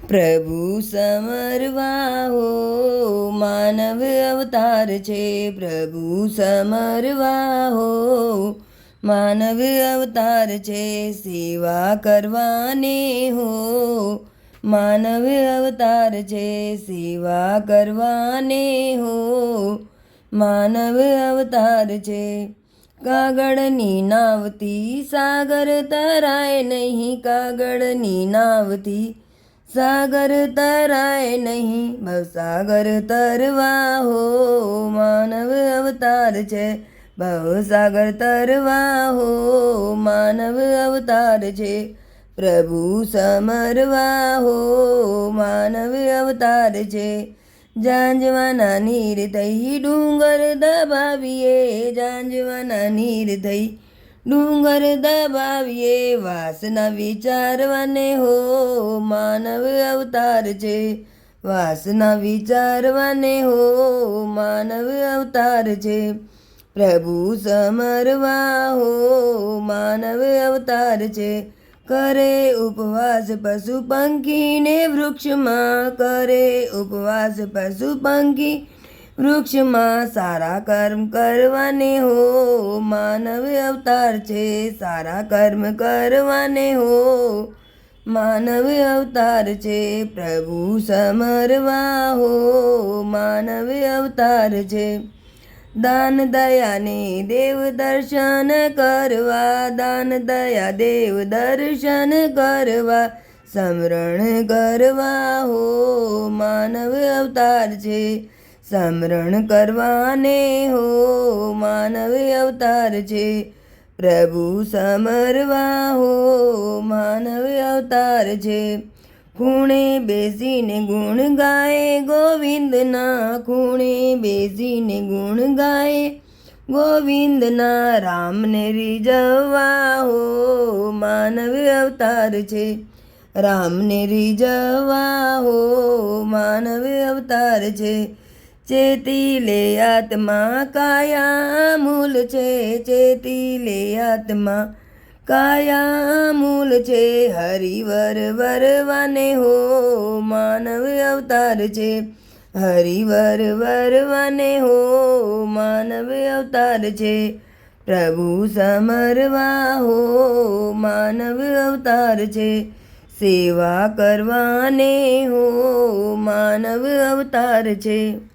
પ્રભુ સમરવા હો માનવ અવતાર છે, પ્રભુ સમરવા હો માનવ અવતાર છે, સેવા કરવાને હો માનવ અવતાર છે, સેવા કરવાને હો માનવ અવતાર છે. કાગળની નાવથી સાગર તરાય નહીં, કાગળની નાવથી સાગર તરાય નહીં, ભવસાગર તરવા હો માનવ અવતાર છે, ભવસાગર તરવા હો માનવ અવતાર છે, પ્રભુ સમરવા હો માનવ અવતાર છે. ઝાંઝવાના નીર થઈ ડુંગર દબાવીએ, ઝાંઝવાના નીર થઈ ડુંગર દબાવીએ, વાસના વિચારવાને હો માનવ અવતાર છે, વાસના વિચારવાને હો માનવ અવતાર છે, પ્રભુ સમરવા હો માનવ અવતાર છે. કરે ઉપવાસ પશુ પંખીને વૃક્ષમાં, કરે ઉપવાસ પશુ પંખી વૃક્ષમાં, સારા કર્મ કરવાને હો માનવ અવતાર છે, સારા કર્મ કરવાને હો માનવ અવતાર છે, પ્રભુ સમરવા હો માનવ અવતાર છે. દાન દયાને દેવ દર્શન કરવા, દાન દયા દેવ દર્શન કરવા, સમરણ કરવા હો માનવ અવતાર છે, સમરણ કરવાને હો માનવ અવતાર છે, પ્રભુ સમરવા હો માનવ અવતાર છે. ખૂણે બેસીને ગુણ ગાય ગોવિંદના, ખૂણે બેસીને ગુણ ગાય ગોવિંદના, રામને રીઝવવા હો માનવ અવતાર છે, રામને રીઝવવા હો માનવ અવતાર છે. ચેતી લે આત્મા કાયા મૂલ છે, ચેતી લે આત્મા કાયા મૂલ છે, હરિવર વરવાને હો માનવ અવતાર છે, હરિવર વરવાને હો માનવ અવતાર છે, પ્રભુ સમરવા હો માનવ અવતાર છે, સેવા કરવાને હો માનવ અવતાર છે.